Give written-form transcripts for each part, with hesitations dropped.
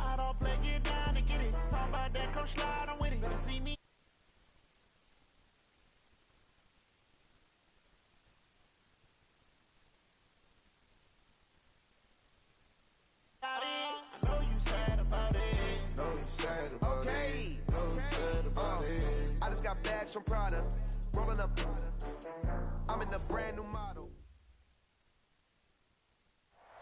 I don't play, get down and get it. Talk about that, come slide on with it. Better see me. I know you sad about it. Know you sad about it. Know you sad about it. I just got bags from Prada. Rolling up. I'm in a brand new model.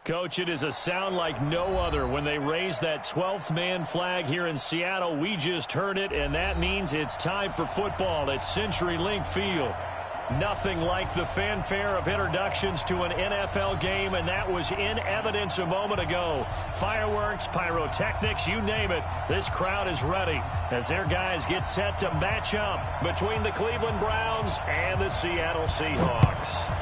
Coach, it is a sound like no other when they raise that 12th man flag here in Seattle. We just heard it, and that means it's time for football at CenturyLink Field. Nothing like the fanfare of introductions to an NFL game, and that was in evidence a moment ago. Fireworks, pyrotechnics, you name it. This crowd is ready as their guys get set to match up between the Cleveland Browns and the Seattle Seahawks.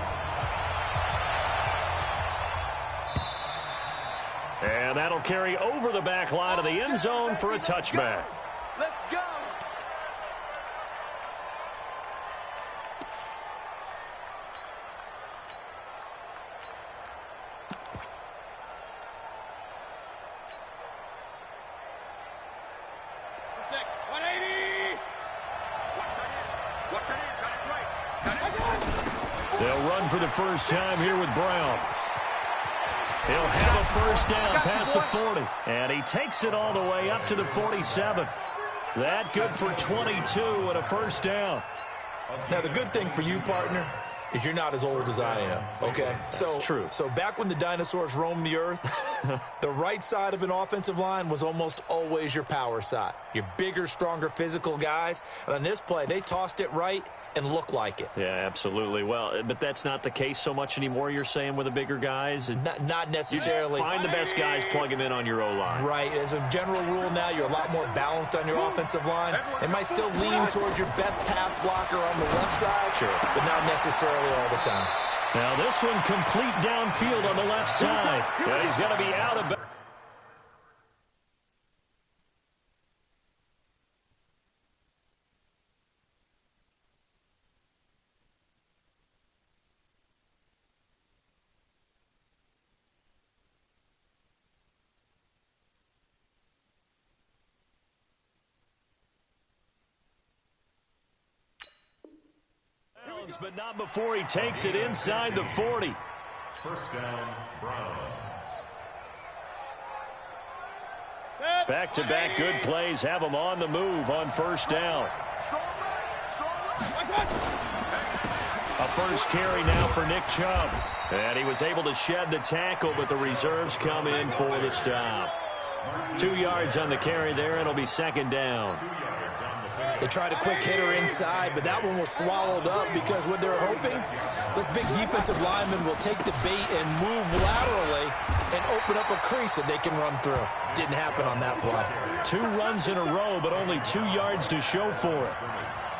And that'll carry over the back line of the end zone for a touchback. Let's go. They'll run for the first time here with Brown. He'll have a first down past the 40. And he takes it all the way up to the 47. That good for 22 and a first down. Now, the good thing for you, partner, is you're not as old as I am, okay? That's true. So back when the dinosaurs roamed the earth, the right side of an offensive line was almost always your power side. Your bigger, stronger, physical guys. And on this play, they tossed it right and looked like it. Yeah, absolutely. Well, but that's not the case so much anymore, you're saying, with the bigger guys? Not necessarily. You find the best guys, plug them in on your O-line. Right. As a general rule now, you're a lot more balanced on your offensive line. It might still lean towards your best pass blocker on the left side, sure, but not necessarily all the time. Now this one complete downfield on the left side. Yeah, he's going to be out of bounds. But not before he takes it inside the 40. First down, Browns. Back-to-back good plays have him on the move on first down. A first carry now for Nick Chubb. And he was able to shed the tackle, but the reserves come in for the stop. 2 yards on the carry there. It'll be second down. They tried a quick hitter inside, but that one was swallowed up because what they're hoping, this big defensive lineman will take the bait and move laterally and open up a crease that they can run through. Didn't happen on that play. 2 runs in a row, but only 2 yards to show for it.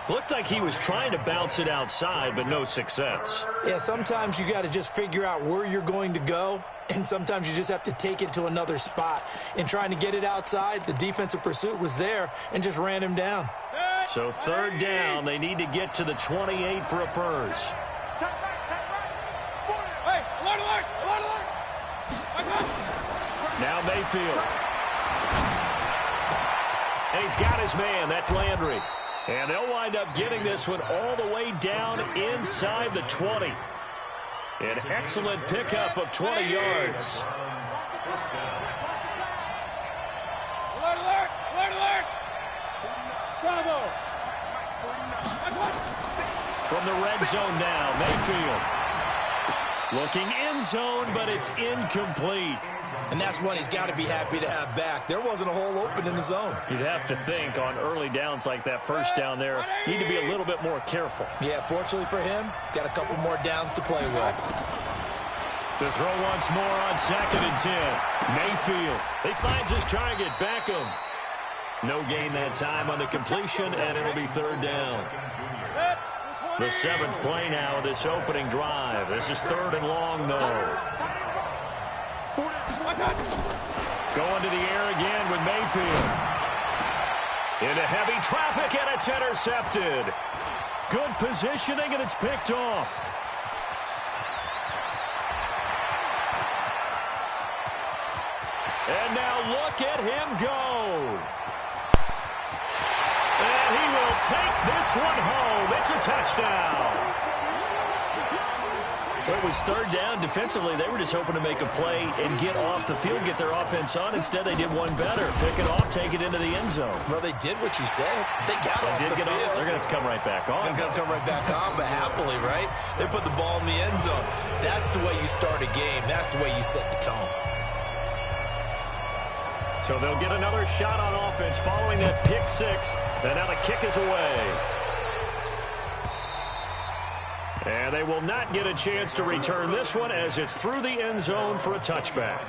Looked like he was trying to bounce it outside, but no success. Yeah, sometimes you got to just figure out where you're going to go, and sometimes you just have to take it to another spot. In trying to get it outside, the defensive pursuit was there and just ran him down. So third down, they need to get to the 28 for a first. Now Mayfield. And he's got his man. That's Landry. And they'll wind up getting this one all the way down inside the 20. An excellent pickup of 20 yards. From the red zone now, Mayfield. Looking end zone, but it's incomplete. And that's one he's got to be happy to have back. There wasn't a hole open in the zone. You'd have to think on early downs like that first down there, need to be a little bit more careful. Yeah, fortunately for him, got a couple more downs to play with. To throw once more on 2nd and 10. Mayfield. He finds his target, Beckham. No gain that time on the completion, and it'll be third down. The 7th play now of this opening drive. This is 3rd and long, though. Going to the air again with Mayfield. Into heavy traffic, and it's intercepted. Good positioning, and it's picked off. And now look at him go. And he will take this one home. It's a touchdown. Well, it was third down. Defensively, they were just hoping to make a play and get off the field, get their offense on. Instead, they did one better. Pick it off, take it into the end zone. Well, they did what you said. They got off the field. They're going to have to come right back on. They're going to come right back on, but happily, right? They put the ball in the end zone. That's the way you start a game. That's the way you set the tone. So they'll get another shot on offense following that pick six. And now the kick is away. And they will not get a chance to return this one as it's through the end zone for a touchback.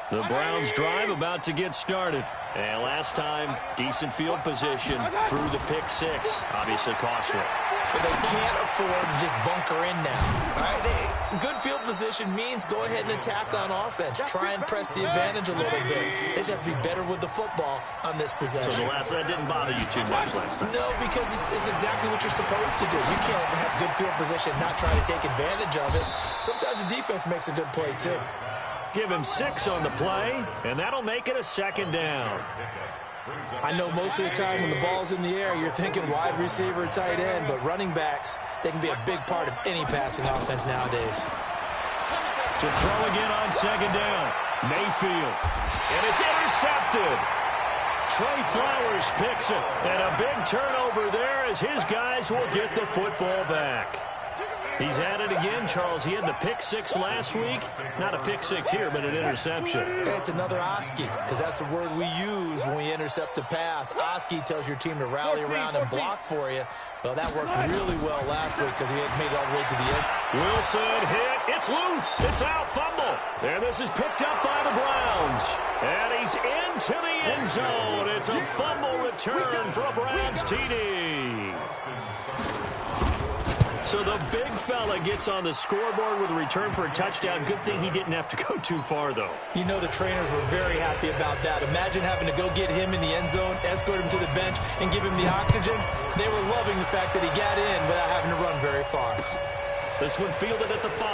The Browns drive about to get started. And last time, decent field position through the pick six. Obviously costly. But they can't afford to just bunker in now. All right? Good field position means go ahead and attack on offense. Try and press the advantage a little bit. They just have to be better with the football on this possession. So that didn't bother you too much last time? No, because it's exactly what you're supposed to do. You can't have good field position and not try to take advantage of it. Sometimes the defense makes a good play, too. Give him 6 on the play, and that'll make it a second down. I know most of the time when the ball's in the air, you're thinking wide receiver, tight end, but running backs, they can be a big part of any passing offense nowadays. To throw again on second down, Mayfield. And it's intercepted. Trey Flowers picks it. And a big turnover there as his guys will get the football back. He's had it again, Charles. He had the pick six last week. Not a pick six here, but an interception. It's another Oski, because that's the word we use when we intercept a pass. Oski tells your team to rally around and block for you. Well, that worked really well last week because he had made it all the way to the end. Wilson hit. It's loose. It's out. Fumble. And this is picked up by the Browns. And he's into the end zone. It's a fumble return for a Browns TD. So the big fella gets on the scoreboard with a return for a touchdown. Good thing he didn't have to go too far, though. You know the trainers were very happy about that. Imagine having to go get him in the end zone, escort him to the bench, and give him the oxygen. They were loving the fact that he got in without having to run very far. This one fielded at the 5.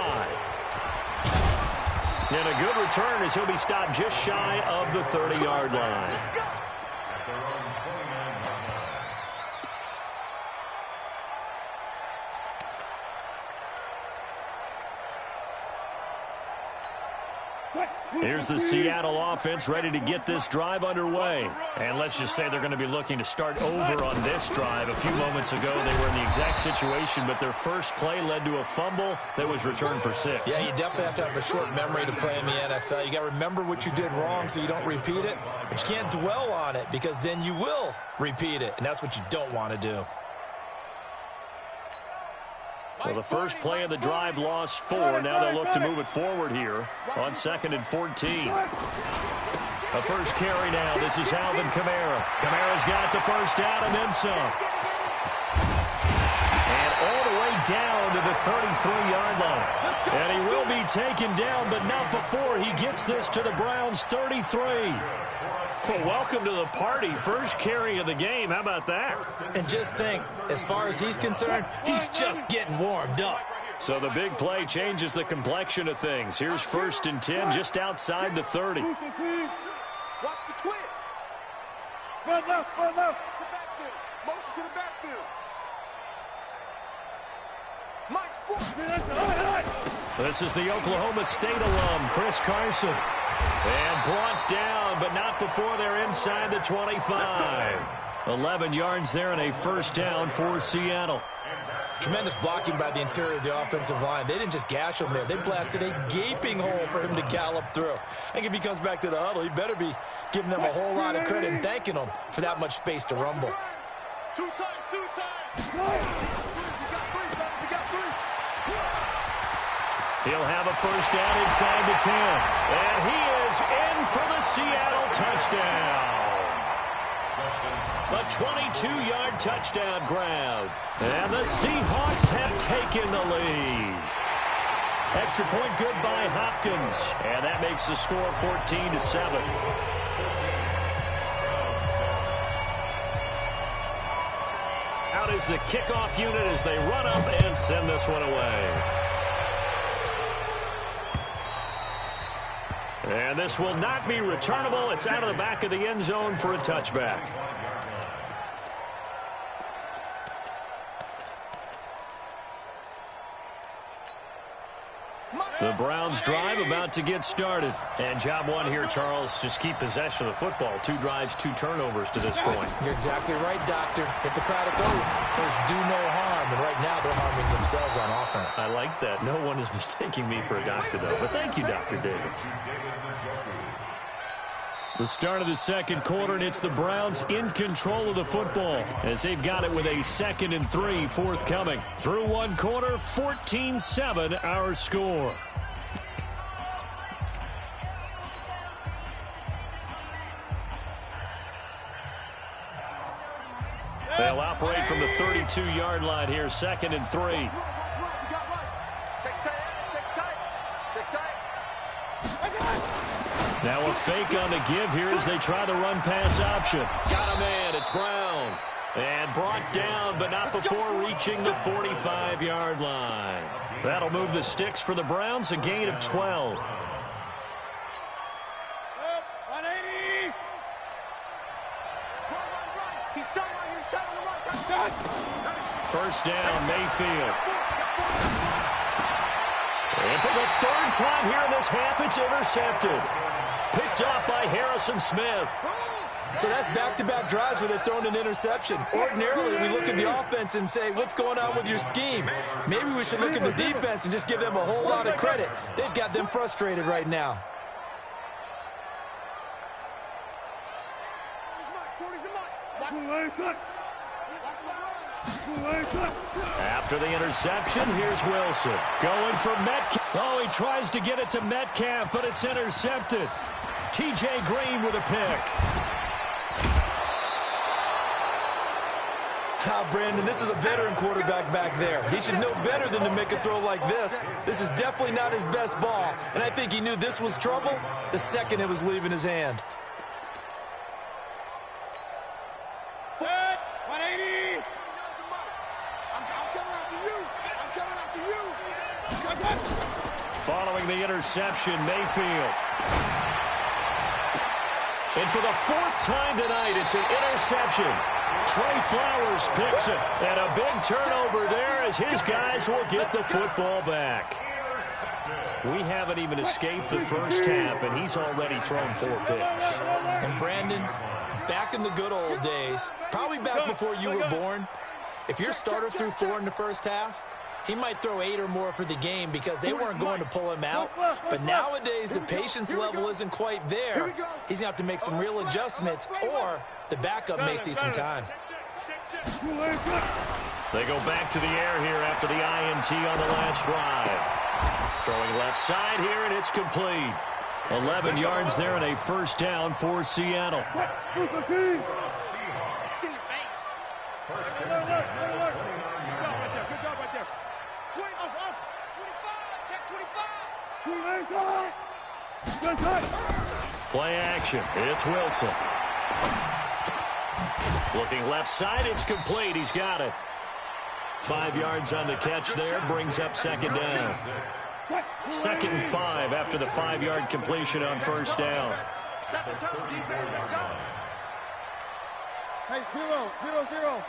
And a good return as he'll be stopped just shy of the 30-yard line. Here's the Seattle offense ready to get this drive underway. And let's just say they're going to be looking to start over on this drive. A few moments ago, they were in the exact situation, but their first play led to a fumble that was returned for 6. Yeah, you definitely have to have a short memory to play in the NFL. You got to remember what you did wrong so you don't repeat it, but you can't dwell on it because then you will repeat it, and that's what you don't want to do. Well, the first play of the drive lost 4. Now they'll look to move it forward here on 2nd and 14. A first carry now. This is Alvin Kamara. Kamara's got the first down and then some. And all the way down to the 33-yard line. And he will be taken down, but not before he gets this to the Browns' 33. Well, welcome to the party. First carry of the game. How about that? And just think, as far as he's concerned, he's just getting warmed up. So the big play changes the complexion of things. Here's 1st and 10 just outside the 30. Watch the twist. Run left, run left. Motion to the backfield. Mike's forward. This is the Oklahoma State alum, Chris Carson. And brought down, but not before they're inside the 25. 11 yards there and a first down for Seattle. Tremendous blocking by the interior of the offensive line. They didn't just gash him there. They blasted a gaping hole for him to gallop through. I think if he comes back to the huddle, he better be giving them a whole lot of credit and thanking them for that much space to rumble. 2 times, 2 times. We got 3, fellas. We got 3. He'll have a first down inside the 10. And he is in for the Seattle touchdown. A 22-yard touchdown grab. And the Seahawks have taken the lead. Extra point good by Hopkins. And that makes the score 14-7. out is the kickoff unit as they run up and send this one away. And this will not be returnable. It's out of the back of the end zone for a touchback. The Browns drive about to get started. And job one here, Charles, just keep possession of the football. 2 drives, 2 turnovers to this point. You're exactly right, Doctor. Hippocratic oath. First, do no harm. And right now, they're harming themselves on offense. I like that. No one is mistaking me for a doctor, though. But thank you, Dr. Davis. The start of the second quarter, and it's the Browns in control of the football as they've got it with a 2nd and 3 forthcoming. Through one quarter, 14-7 our score. They'll operate from the 32-yard line here, 2nd and 3. Now a fake on the give here as they try the run-pass option. Got a man. It's Brown. And brought down, but not before reaching the 45-yard line. That'll move the sticks for the Browns, a gain of 12. 180. First down, Mayfield. And for the 3rd time here in this half, it's intercepted. Picked off by Harrison Smith. So that's back-to-back drives where they're throwing an interception. Ordinarily, we look at the offense and say, what's going on with your scheme? Maybe we should look at the defense and just give them a whole lot of credit. They've got them frustrated right now. After the interception, here's Wilson. Going for Metcalf. Oh, he tries to get it to Metcalf, but it's intercepted. T.J. Green with a pick. Brandon, this is a veteran quarterback back there. He should know better than to make a throw like this. This is definitely not his best ball, and I think he knew this was trouble the second it was leaving his hand. 180. Following the interception, Mayfield. And for the 4th time tonight, it's an interception. Trey Flowers picks it. And a big turnover there as his guys will get the football back. We haven't even escaped the first half, and he's already thrown 4 picks. And Brandon, back in the good old days, probably back before you were born, if your starter threw 4 in the first half, he might throw 8 or more for the game because they weren't going to pull him out. But nowadays, the patience level isn't quite there. He's going to have to make some real adjustments, or the backup may see some time. They go back to the air here after the INT on the last drive. Throwing left side here, and it's complete. 11 yards there and a first down for Seattle. Play action. It's Wilson. Looking left side. It's complete. He's got it. 5 yards on the catch there. Brings up 2nd down. 2nd and 5 after the 5-yard completion on first down. Set the tone, defense. Let's go. Hey, 0-0-0.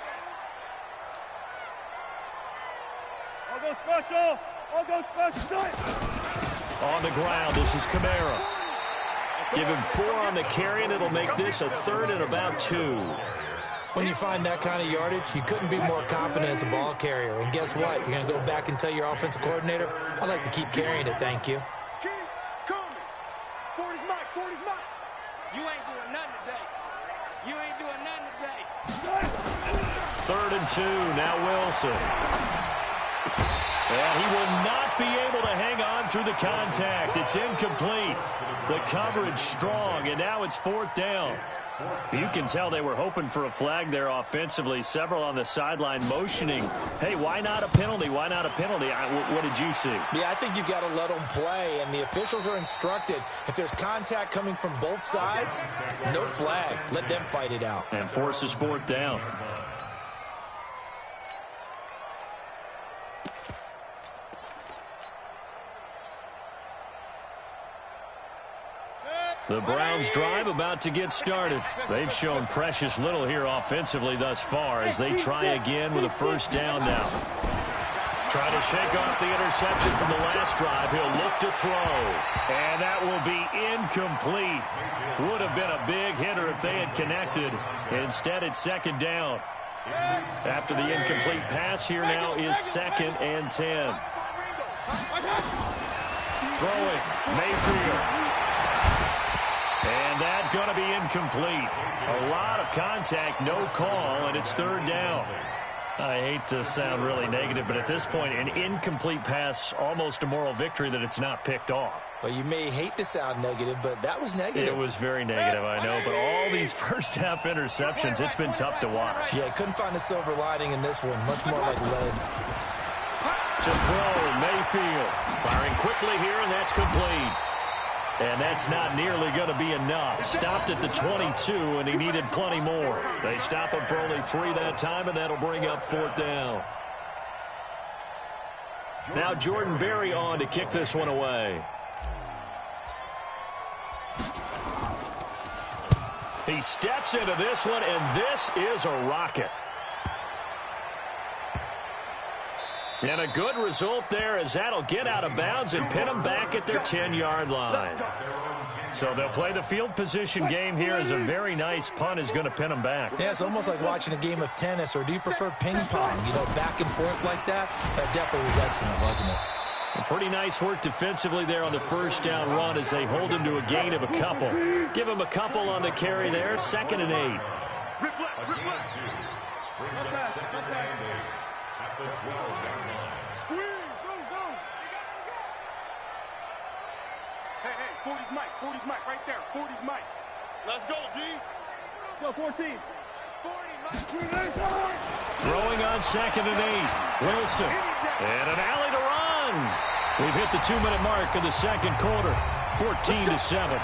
I'll go special. I'll go special. On the ground, this is Kamara. Give him 4 on the carry, and it'll make this a 3rd and about 2. When you find that kind of yardage, you couldn't be more confident as a ball carrier. And guess what? You're going to go back and tell your offensive coordinator, I'd like to keep carrying it, thank you. Keep coming. 40's Mike. 40's Mike. You ain't doing nothing today. You ain't doing nothing today. 3rd and 2. Now Wilson. And he will not be able to hang on through the contact. It's incomplete. The coverage strong, and now it's 4th down. You can tell they were hoping for a flag there offensively. Several on the sideline motioning. Hey, why not a penalty? Why not a penalty? What did you see? Yeah, I think you've got to let them play, and the officials are instructed. If there's contact coming from both sides, no flag. Let them fight it out. And forces 4th down. The Browns' drive about to get started. They've shown precious little here offensively thus far as they try again with a first down now. Trying to shake off the interception from the last drive. He'll look to throw. And that will be incomplete. Would have been a big hitter if they had connected. Instead, it's second down. After the incomplete pass, here now is 2nd and 10. Throwing, Mayfield. And that's going to be incomplete. A lot of contact, no call, and it's 3rd down. I hate to sound really negative, but at this point, an incomplete pass, almost a moral victory that it's not picked off. Well, you may hate to sound negative, but that was negative. It was very negative, I know. But all these first-half interceptions, it's been tough to watch. Yeah, couldn't find a silver lining in this one. Much more like lead. To throw, Mayfield. Firing quickly here, and that's complete. And that's not nearly going to be enough. Stopped at the 22, and he needed plenty more. They stop him for only 3 that time, and that'll bring up 4th down. Now Jordan Berry on to kick this one away. He steps into this one, and this is a rocket. And a good result there as that'll get out of bounds and pin them back at their 10-yard line. So they'll play the field position game here as a very nice punt is going to pin them back. Yeah, it's almost like watching a game of tennis, or do you prefer ping pong? You know, back and forth like that? That definitely was excellent, wasn't it? Pretty nice work defensively there on the first down run as they hold him to a gain of a couple. Give him a couple on the carry there, 2nd and 8. Hey, 40's Mike. 40's Mike right there. 40's Mike. Let's go, D. Go, 14. 40, Mike. Throwing on 2nd and 8. Wilson. And an alley to run. We've hit the 2-minute mark of the second quarter. 14-7.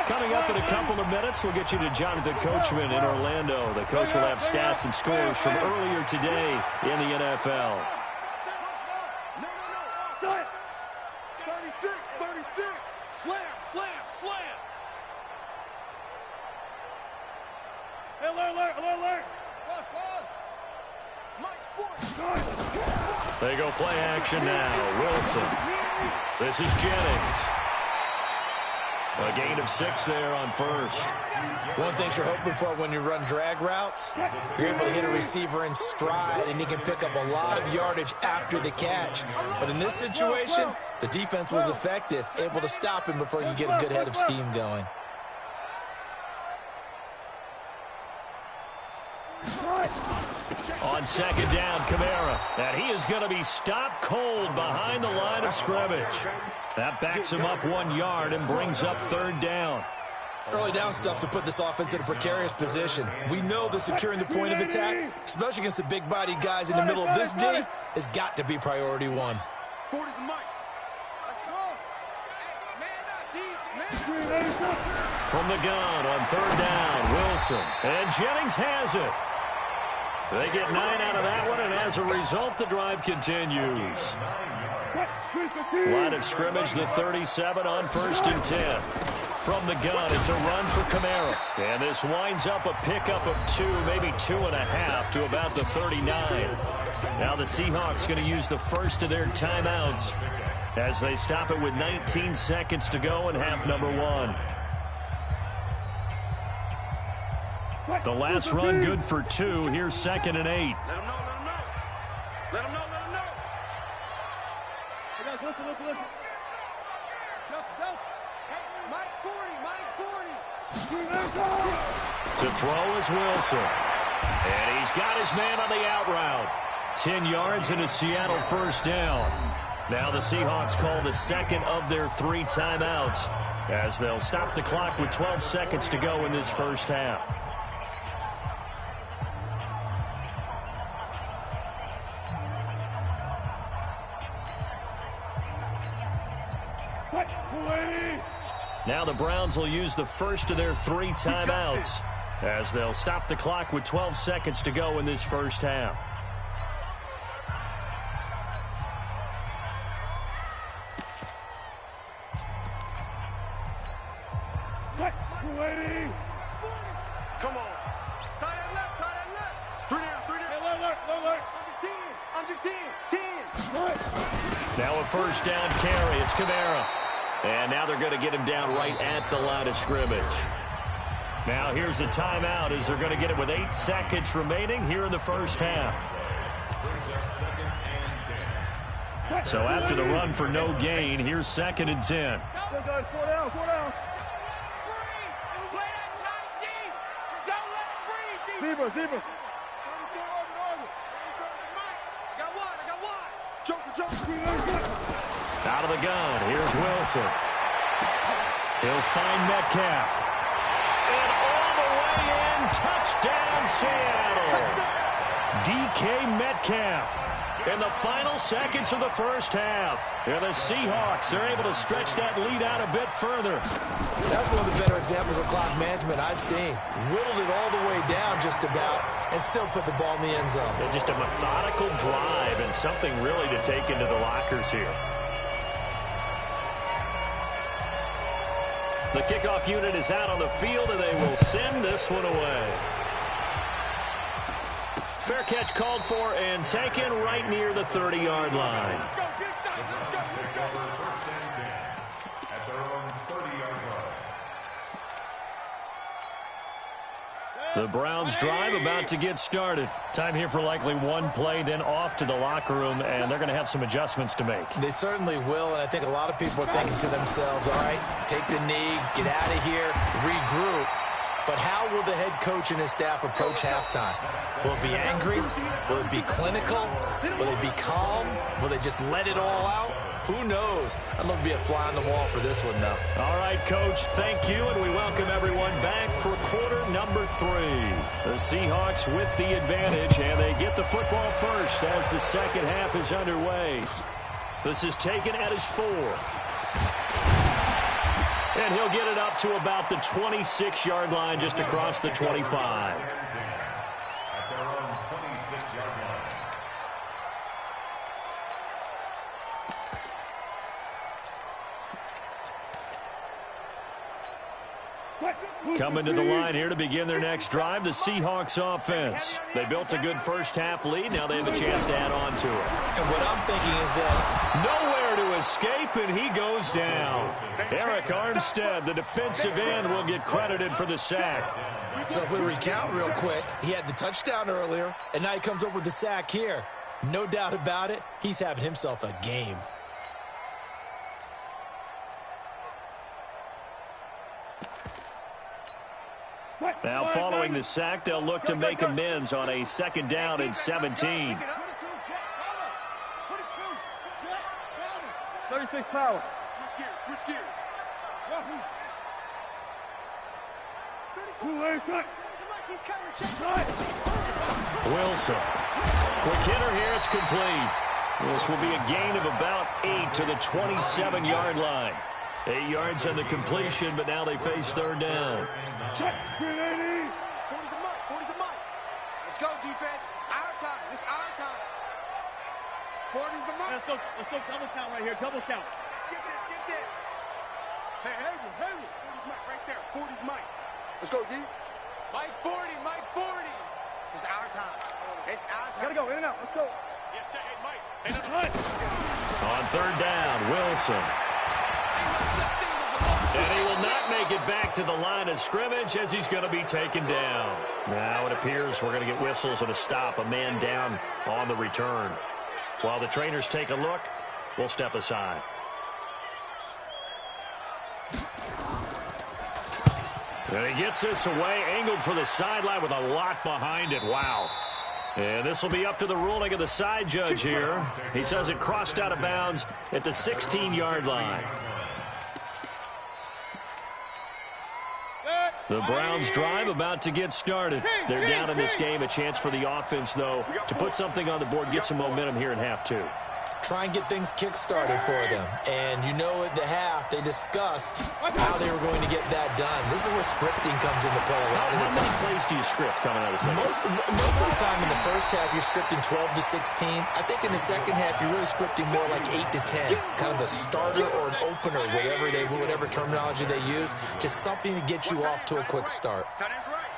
Coming up in a couple of minutes, we'll get you to Jonathan Coachman in Orlando. The coach will have stats and scores from earlier today in the NFL. 36. Slam. Hey, alert. Boss. Mike's 40. They go play action now. Wilson. This is Jennings. A gain of 6 there on first. One thing you're hoping for when you run drag routes, you're able to hit a receiver in stride, and he can pick up a lot of yardage after the catch. But in this situation, the defense was effective, able to stop him before you get a good head of steam going. On 2nd down, Kamara. And he is going to be stopped cold behind the line of scrimmage. That backs him up 1 yard and brings up 3rd down. Early down stuff to put this offense in a precarious position. We know that securing the point of attack, especially against the big-bodied guys in the middle of this D, has got to be priority 1. 40's Mike. Let's go. Man, From the gun on 3rd down, Wilson. And Jennings has it. They get 9 out of that one, and as a result, the drive continues. Line of scrimmage, the 37 on 1st and 10. From the gun, it's a run for Kamara. And this winds up a pickup of 2, maybe 2.5 to about the 39. Now the Seahawks going to use the first of their timeouts as they stop it with 19 seconds to go in half number 1. The last run good for 2. Here's 2nd and 8. Let him know. Hey, guys, listen. Delta. Hey, Mike 40. To throw is Wilson. And he's got his man on the out route. 10 yards and a Seattle first down. Now the Seahawks call the second of their 3 timeouts as they'll stop the clock with 12 seconds to go in this first half. Now the Browns will use the first of their 3 timeouts as they'll stop the clock with 12 seconds to go in this first half. Come on. Tie that left, tie that left. Three down. Hey, alert. Under 10. Now a first down carry. It's Kamara. And now they're going to get him down right at the line of scrimmage. Now here's a timeout as they're going to get it with 8 seconds remaining here in the first half. So after the run for no gain, here's 2nd and 10. 4 down. Deeper. Out of the gun, here's Wilson. He'll find Metcalf. And all the way in, touchdown Seattle. DK Metcalf. In the final seconds of the first half. And the Seahawks are able to stretch that lead out a bit further. That's one of the better examples of clock management I've seen. Whittled it all the way down just about and still put the ball in the end zone. And just a methodical drive and something really to take into the lockers here. The kickoff unit is out on the field, and they will send this one away. Fair catch called for and taken right near the 30-yard line. The Browns drive about to get started. Time here for likely one play, then off to the locker room, and they're going to have some adjustments to make. They certainly will, and I think a lot of people are thinking to themselves, all right, take the knee, get out of here, regroup. But how will the head coach and his staff approach halftime? Will it be angry? Will it be clinical? Will they be calm? Will they just let it all out? Who knows? I'd love to be a fly on the wall for this one, though. All right, Coach, thank you, and we welcome everyone back for quarter number 3. The Seahawks with the advantage, and they get the football first as the second half is underway. This is taken at his 4. And he'll get it up to about the 26-yard line, just across the 25. Coming to the line here to begin their next drive, the Seahawks offense. They built a good first half lead. Now they have a chance to add on to it. And what I'm thinking is that nowhere to escape, and he goes down. Eric Armstead, the defensive end, will get credited for the sack. So if we recount real quick, he had the touchdown earlier, and now he comes up with the sack here. No doubt about it, he's having himself a game. Now following the sack, they'll look to make amends on a 2nd down and 17. 36 power. Switch gears. Wilson. Quick hitter here, it's complete. This will be a gain of about 8 to the 27-yard line. 8 yards on the completion, but now they face 3rd down. Check. 40's the mic. Let's go, defense. Our time. It's our time. 40's the mic. Let's go double count right here. Double count. Skip this. Hey, Hayward. 40's mic right there. 40's mic. Let's go, D. Mike 40. It's our time. Gotta go. In and out. Let's go. Yeah, check. Hey, Mike. On 3rd down, Wilson. And he will not make it back to the line of scrimmage as he's going to be taken down. Now it appears we're going to get whistles and a stop, a man down on the return. While the trainers take a look, we'll step aside. And he gets this away, angled for the sideline with a lot behind it. Wow. And this will be up to the ruling of the side judge here. He says it crossed out of bounds at the 16-yard line. The Browns drive about to get started. They're down in this game. A chance for the offense, though, to put something on the board, get some momentum here in half 2. Try and get things kick-started for them. And you know at the half, they discussed how they were going to get that done. This is where scripting comes into play a lot of the time. How many plays do you script coming out of the second? Most of the time in the first half, you're scripting 12 to 16. I think in the second half, you're really scripting more like 8 to 10. Kind of a starter or an opener, whatever terminology they use. Just something to get you off to a quick start. Tight end's right.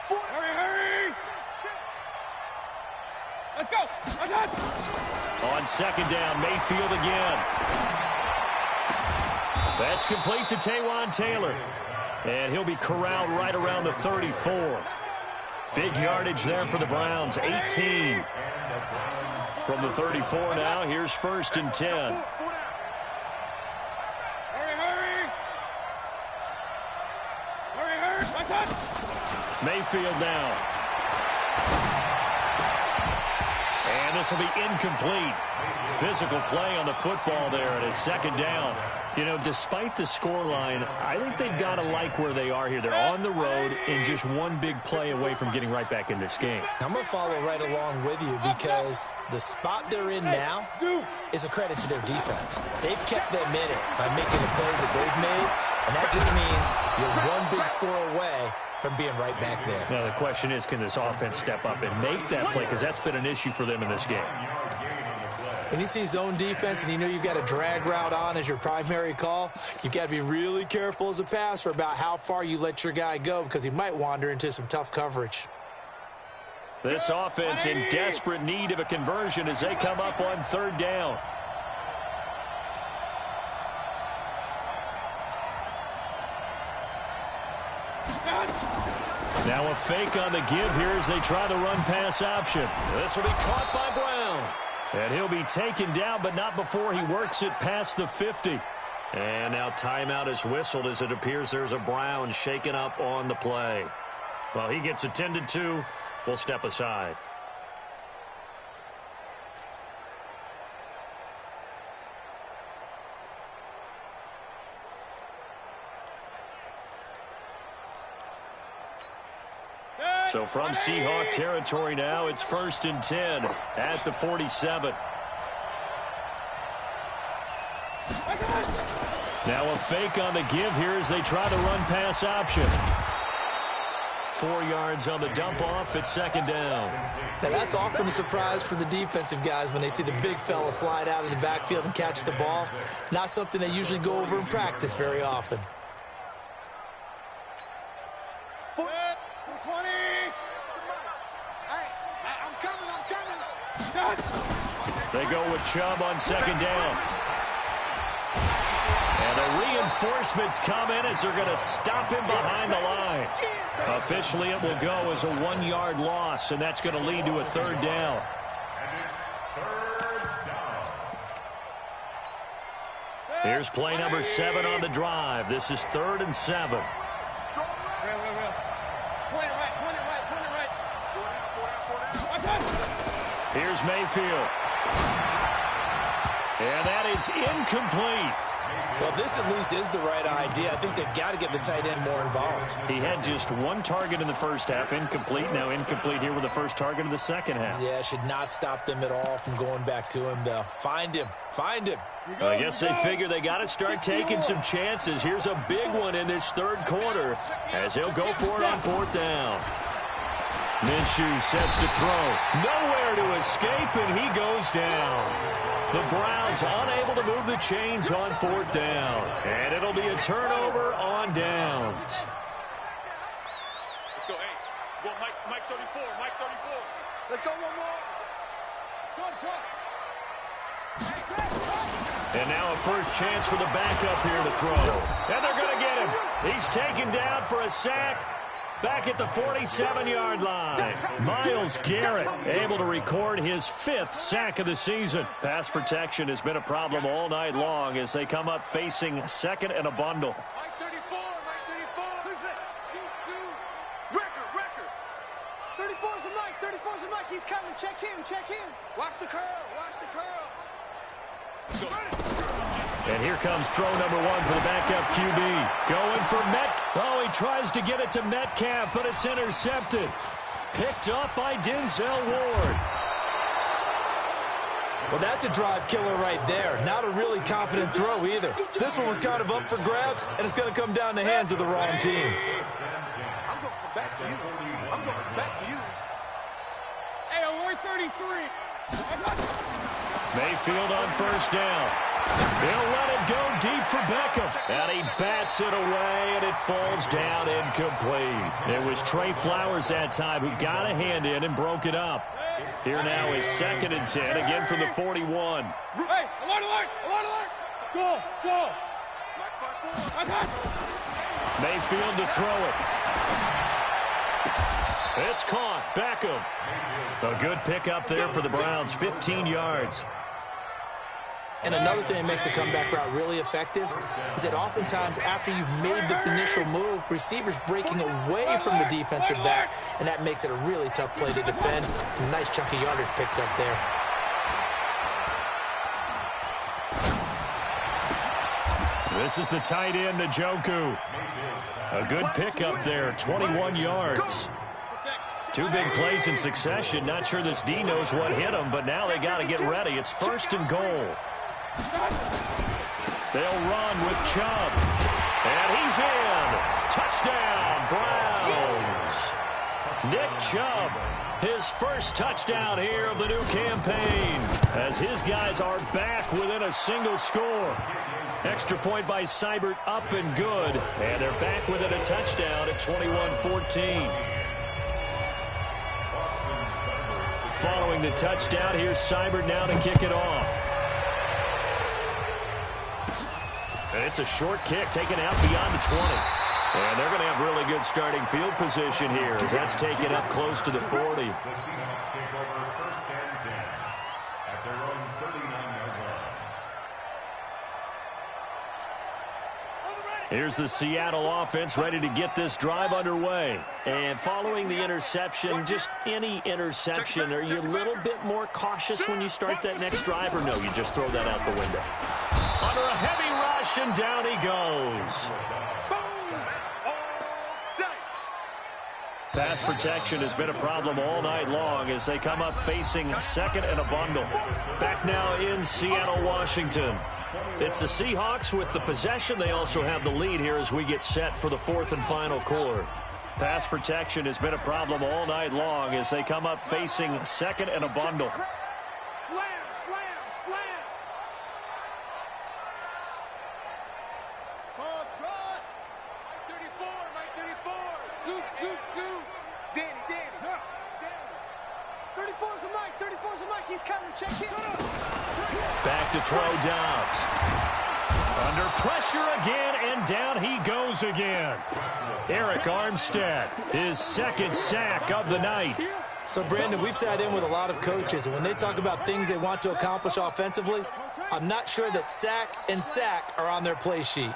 Hurry! Let's go! On second down, Mayfield again. That's complete to Taywan Taylor. And he'll be corralled right around the 34. Big yardage there for the Browns, 18. From the 34 now, here's 1st and 10. Mayfield now. And this will be incomplete. Physical play on the football there, and it's second down. You know, despite the scoreline, I think they've got to like where they are here. They're on the road and just one big play away from getting right back in this game. I'm going to follow right along with you because the spot they're in now is a credit to their defense. They've kept them in it by making the plays that they've made, and that just means you're one big score away from being right back there. Now, the question is, can this offense step up and make that play? Because that's been an issue for them in this game. When you see zone defense and you know you've got a drag route on as your primary call, you've got to be really careful as a passer about how far you let your guy go because he might wander into some tough coverage. This offense in desperate need of a conversion as they come up on 3rd down. Now a fake on the give here as they try the run-pass option. This will be caught by Brown. And he'll be taken down, but not before he works it past the 50. And now timeout is whistled as it appears there's a Brown shaken up on the play. Well, he gets attended to. We'll step aside. So from Seahawk territory now, it's 1st and 10 at the 47. Now a fake on the give here as they try the run-pass option. 4 yards on the dump-off at 2nd down. Now that's often a surprise for the defensive guys when they see the big fella slide out of the backfield and catch the ball. Not something they usually go over in practice very often. They go with Chubb on 2nd down. And the reinforcements come in as they're going to stop him behind the line. Officially, it will go as a 1-yard loss, and that's going to lead to a 3rd down. Here's play number 7 on the drive. This is 3rd and 7. Here's Mayfield. And that is incomplete. Well, this at least is the right idea. I think they've got to get the tight end more involved. He had just 1 target in the first half, incomplete. Now incomplete here with the first target of the second half. Yeah, should not stop them at all from going back to him, though. Find him. Find him. Well, I guess they figure they got to start taking some chances. Here's a big one in this 3rd quarter as he'll go for it on 4th down. Minshew sets to throw. Nowhere to escape, and he goes down. The Browns unable to move the chains on 4th down. And it'll be a turnover on downs. Let's go, hey. Go, Mike 34, Mike 34. Let's go one more. And now a first chance for the backup here to throw. And they're going to get him. He's taken down for a sack. Back at the 47-yard line. Myles Garrett able to record his 5th sack of the season. Pass protection has been a problem all night long as they come up facing 2nd and a bundle. Mike 34, Mike 34. 2-2. Record. 34's the Mike, 34's the Mike. He's coming. Check him. Watch the curl, watch the curls. Go. And here comes throw number 1 for the backup QB. Going for Metcalf. Oh, he tries to get it to Metcalf, but it's intercepted. Picked up by Denzel Ward. Well, that's a drive killer right there. Not a really confident throw either. This one was kind of up for grabs, and it's going to come down the hands of the wrong team. I'm going to come back to you. Hey, Award 33. Mayfield on 1st down. He'll let it go deep for Beckham. And he bats it away, and it falls down incomplete. It was Trey Flowers that time who got a hand in and broke it up. Here now is 2nd and 10, again from the 41. Hey, alert! Go! Mayfield to throw it. It's caught. Beckham. A good pickup there for the Browns, 15 yards. And another thing that makes a comeback route really effective is that oftentimes after you've made the initial move, receivers breaking away from the defensive back, and that makes it a really tough play to defend. A nice chunk of yardage picked up there. This is the tight end, Njoku. A good pickup there, 21 yards. 2 big plays in succession. Not sure this D knows what hit him, but now they got to get ready. It's 1st and goal. They'll run with Chubb. And he's in. Touchdown, Browns. Nick Chubb, his first touchdown here of the new campaign, as his guys are back within a single score. Extra point by Seibert, up and good. And they're back within a touchdown at 21-14. Following the touchdown, here's Seibert now to kick it off. And it's a short kick taken out beyond the 20. And they're going to have really good starting field position here as that's taken up close to the 40. The Seahawks take over 1st and 10 at their own 39-yard line. Here's the Seattle offense ready to get this drive underway. And following the interception, just any interception, are you a little bit more cautious when you start that next drive, or no, you just throw that out the window? Under a heavy rush, and down he goes. Pass protection has been a problem all night long as they come up facing 2nd and a bundle. Back now in Seattle, Washington. It's the Seahawks with the possession. They also have the lead here as we get set for the 4th and final quarter. Pass protection has been a problem all night long as they come up facing 2nd and a bundle. Slam! Ball trot! Mike 34! Scoot! Danny! 34's the Mike, he's coming, check in! Back to throw Dobbs. Under pressure again, and down he goes again. Eric Armstead, his 2nd sack of the night. So, Brandon, we've sat in with a lot of coaches, and when they talk about things they want to accomplish offensively, I'm not sure that sack and sack are on their play sheet.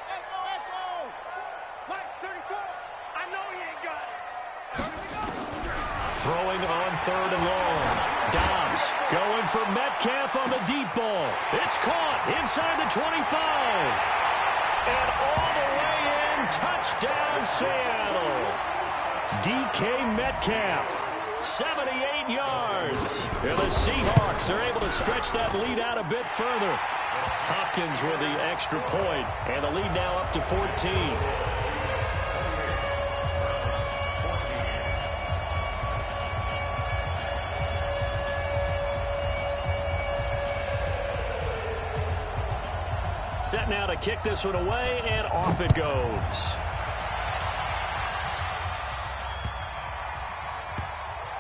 Echo! Mike 34, I know he ain't got it. Throwing on 3rd and long. Dobbs going for Metcalf on the deep ball. It's caught inside the 25. And all the way in, touchdown Seattle. DK Metcalf, 78 yards. And the Seahawks are able to stretch that lead out a bit further. Hopkins with the extra point, and the lead now up to 14. Set now to kick this one away, and off it goes.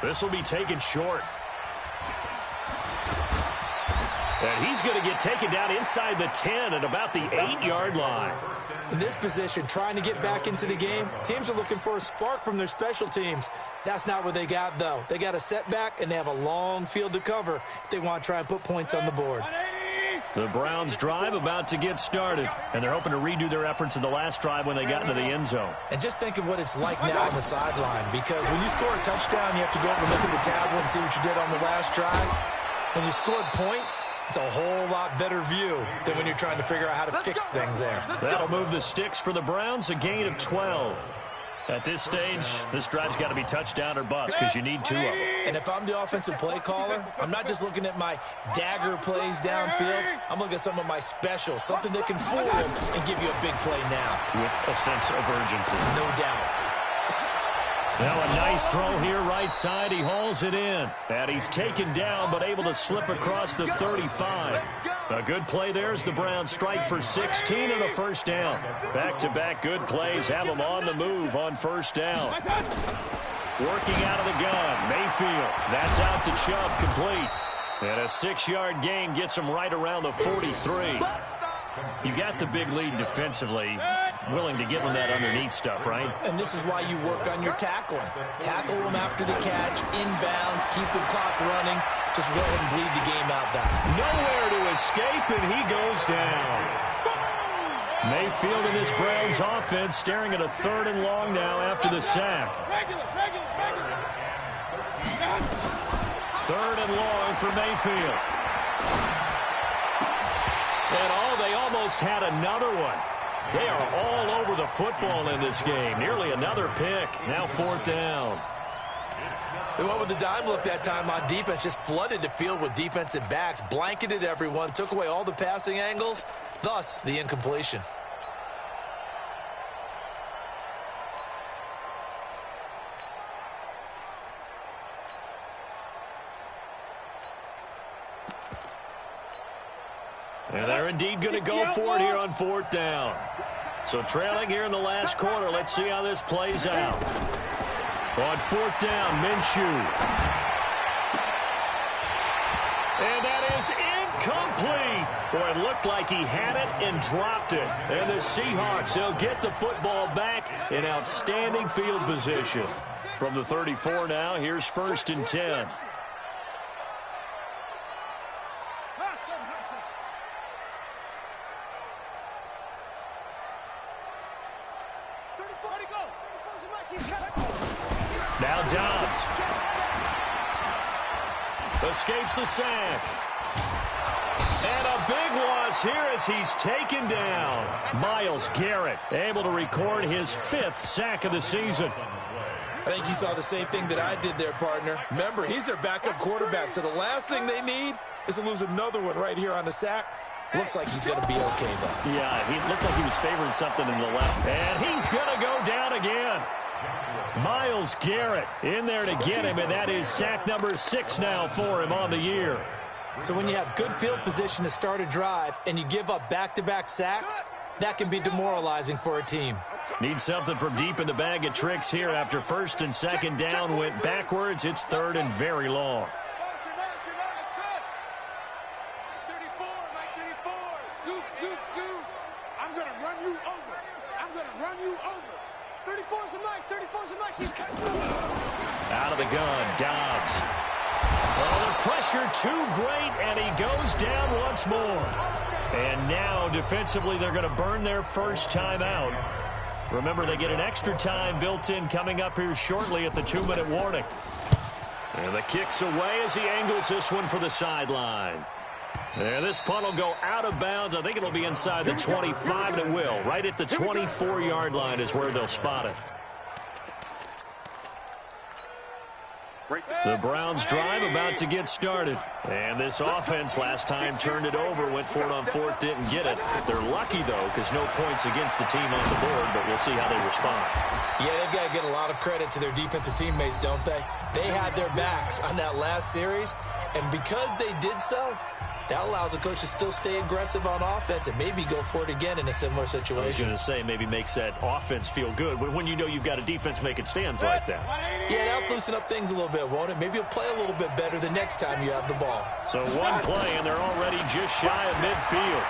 This will be taken short. And he's going to get taken down inside the 10 at about the 8-yard line. In this position, trying to get back into the game, teams are looking for a spark from their special teams. That's not what they got, though. They got a setback, and they have a long field to cover if they want to try and put points on the board. The Browns drive about to get started, and they're hoping to redo their efforts in the last drive when they got into the end zone. And just think of what it's like now on the sideline, because when you score a touchdown, you have to go over and look at the tablet and see what you did on the last drive. When you scored points, it's a whole lot better view than when you're trying to figure out how to fix things there. That'll move the sticks for the Browns, a gain of 12. At this stage, this drive's got to be touchdown or bust because you need 2 of them. And if I'm the offensive play caller, I'm not just looking at my dagger plays downfield. I'm looking at some of my specials, something that can fool them and give you a big play now. With a sense of urgency. No doubt. Now a nice throw here right side. He hauls it in. And he's taken down but able to slip across the 35. A good play there as the Browns strike for 16 and a first down. Back-to-back good plays have them on the move on first down. Working out of the gun, Mayfield. That's out to Chubb, complete. And a 6-yard gain gets him right around the 43. You got the big lead defensively. Willing to give them that underneath stuff, right? And this is why you work on your tackling. Tackle them after the catch, inbounds, keep the clock running. Just let him bleed the game out that. Nowhere to escape, and he goes down. Mayfield and this Browns offense staring at a 3rd and long now after the sack. 3rd and long for Mayfield. And they almost had another one. They are all over the football in this game. Nearly another pick. Now 4th down. They went with the dime look that time on defense. Just flooded the field with defensive backs. Blanketed everyone. Took away all the passing angles. Thus, the incompletion. And they're indeed going to go for it here on 4th down. So trailing here in the last quarter. Let's see how this plays out. On 4th down, Minshew. And that is incomplete. Boy, it looked like he had it and dropped it. And the Seahawks, they'll get the football back in outstanding field position. From the 34 now, here's 1st and 10. Now Dobbs. Escapes the sack. And a big loss here as he's taken down. Myles Garrett able to record his 5th sack of the season. I think you saw the same thing that I did there, partner. Remember, he's their backup quarterback, so the last thing they need is to lose another one right here on the sack. Looks like he's going to be okay, though. Yeah, he looked like he was favoring something in the left. And he's going to go down again. Myles Garrett in there to get him, and that is sack number 6 now for him on the year. So when you have good field position to start a drive and you give up back-to-back sacks, that can be demoralizing for a team. Need something from deep in the bag of tricks here after 1st and 2nd down went backwards. It's 3rd and very long. I'm going to run you over. I'm going to run you over. 34's the mic. 34's the mic. He's cutting. Out of the gun, Dobbs. Oh, the pressure too great, and he goes down once more. And now, defensively, they're going to burn their first time out. Remember, they get an extra time built in coming up here shortly at the 2-minute warning. And the kick's away as he angles this one for the sideline. And this punt will go out of bounds. I think it'll be inside the 25, and it will. Right at the 24-yard line is where they'll spot it. The Browns drive about to get started. And this offense last time turned it over, went for it on 4th, didn't get it. They're lucky, though, because no points against the team on the board, but we'll see how they respond. Yeah, they've got to get a lot of credit to their defensive teammates, don't they? They had their backs on that last series, and because they did so, that allows a coach to still stay aggressive on offense and maybe go for it again in a similar situation. I was going to say maybe makes that offense feel good when you know you've got a defense making stands like that. Yeah, that'll loosen up things a little bit, won't it? Maybe you'll play a little bit better the next time you have the ball. So one play, and they're already just shy of midfield.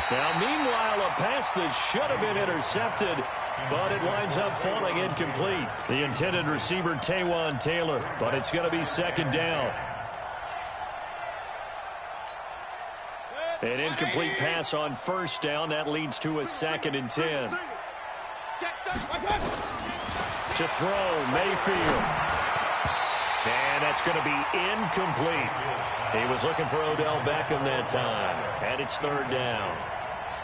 Now, meanwhile, a pass that should have been intercepted, but it winds up falling incomplete. The intended receiver, Taywan Taylor, but it's going to be 2nd down. An incomplete pass on 1st down. That leads to a 2nd and 10. To throw, Mayfield. And that's going to be incomplete. He was looking for Odell Beckham that time. And it's 3rd down.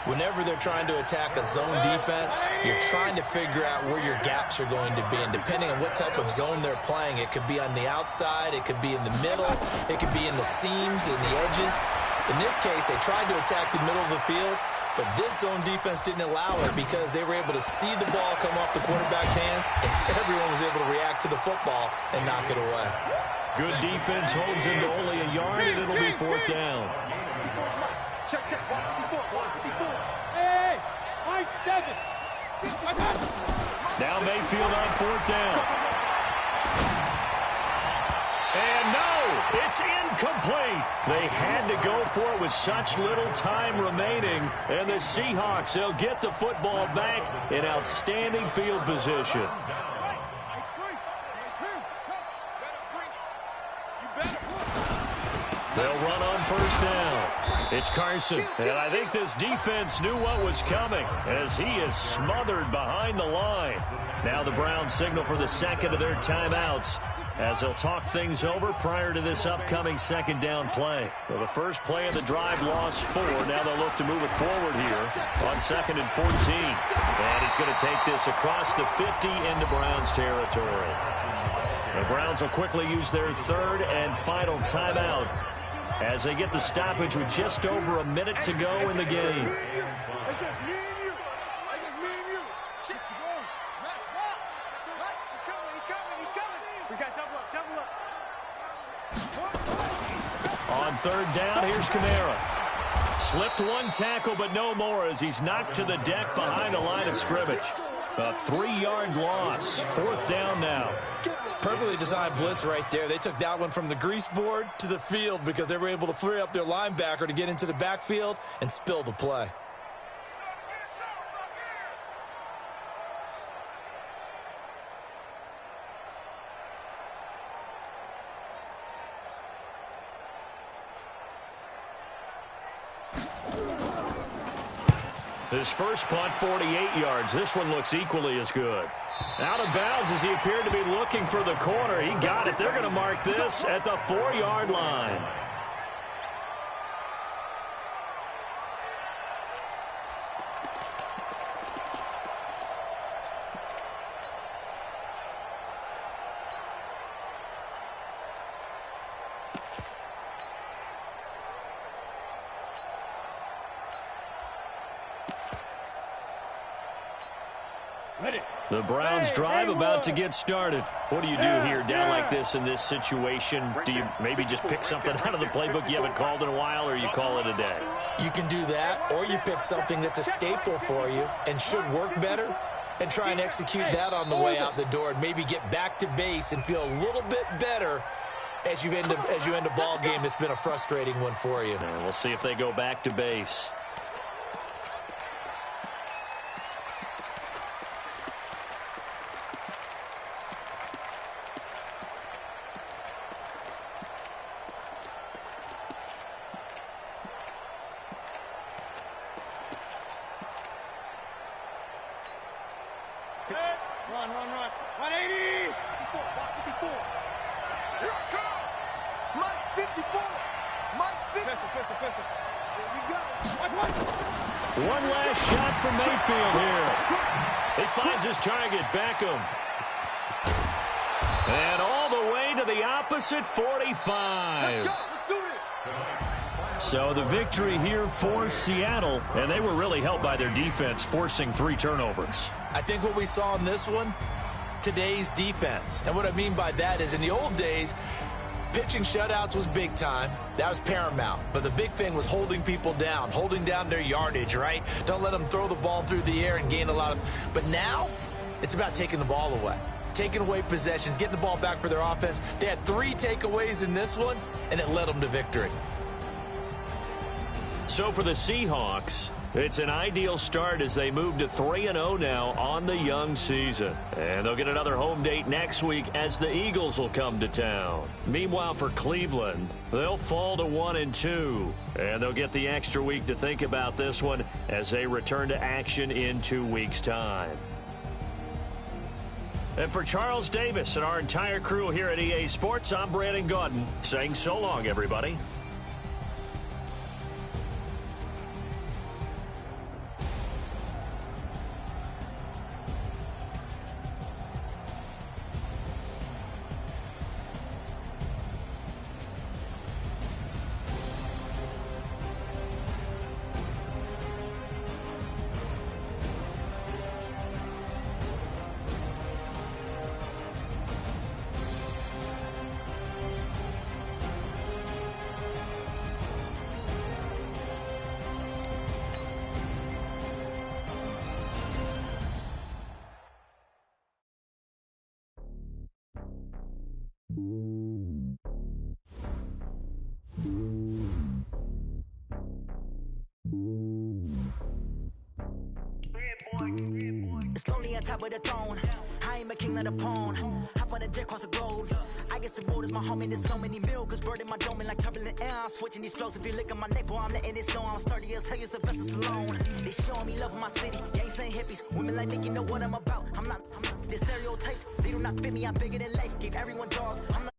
Whenever they're trying to attack a zone defense, you're trying to figure out where your gaps are going to be. And depending on what type of zone they're playing, it could be on the outside, it could be in the middle, it could be in the seams and the edges. In this case, they tried to attack the middle of the field. But this zone defense didn't allow it because they were able to see the ball come off the quarterback's hands, and everyone was able to react to the football and knock it away. Good defense holds him to only a yard, and it'll be fourth down. Check, 54. Hey, my 7. Now Mayfield on fourth down. And no, it's incomplete. They had to go for it with such little time remaining. And the Seahawks, they'll get the football back in outstanding field position. They'll run on first down. It's Carson, and I think this defense knew what was coming as he is smothered behind the line. Now the Browns signal for the second of their timeouts as they'll talk things over prior to this upcoming second down play. Well, the first play of the drive lost 4. Now they'll look to move it forward here on 2nd and 14. And he's going to take this across the 50 into Browns territory. The Browns will quickly use their third and final timeout as they get the stoppage with just over a minute to go in the game. It's just me and you. Shit, let's walk. He's coming. We got double up. On third down, here's Kamara. Slipped one tackle, but no more as he's knocked to the deck behind the line of scrimmage. A 3-yard loss. Fourth down now. Perfectly designed blitz right there. They took that one from the grease board to the field because they were able to free up their linebacker to get into the backfield and spill the play. His first punt, 48 yards. This one looks equally as good. Out of bounds as he appeared to be looking for the corner. He got it. They're going to mark this at the 4-yard line. The Browns drive about to get started. What do you do here down like this in this situation? Do you maybe just pick something out of the playbook you haven't called in a while, or you call it a day? You can do that, or you pick something that's a staple for you and should work better and try and execute that on the way out the door and maybe get back to base and feel a little bit better as you end a ball game that's been a frustrating one for you. And we'll see if they go back to base. Run. 180. 54. Here I come. Mike's 54. Mike's 50. Pistol. Here we go. One last shot from Mayfield here. He finds his target, Beckham. And all the way to the opposite 45. Let's go. Let's do this. So the victory here for Seattle, and they were really helped by their defense, forcing 3 turnovers. I think what we saw in this one, today's defense. And what I mean by that is in the old days, pitching shutouts was big time. That was paramount. But the big thing was holding people down, holding down their yardage, right? Don't let them throw the ball through the air and gain a lot of... But now, it's about taking the ball away. Taking away possessions, getting the ball back for their offense. They had 3 takeaways in this one, and it led them to victory. So for the Seahawks, it's an ideal start as they move to 3-0 now on the young season. And they'll get another home date next week as the Eagles will come to town. Meanwhile, for Cleveland, they'll fall to 1-2. And they'll get the extra week to think about this one as they return to action in 2 weeks' time. And for Charles Davis and our entire crew here at EA Sports, I'm Brandon Gaudin saying so long, everybody. It's lonely on top of the throne. I ain't a king of the pawn. Hop on a jet across the globe. I guess the road is my home and there's so many milkers burning my dome and like turbulent air. I'm switching these flows. If you look at my neck, boy, I'm letting it snow. I'm sturdy as hell, it's a vessel alone. They showing me love in my city. Gangs ain't hippies. Women like Nick, you know what I'm about. I'm not. The stereotypes, they do not fit me. I'm bigger than life. Give everyone jobs. I'm not.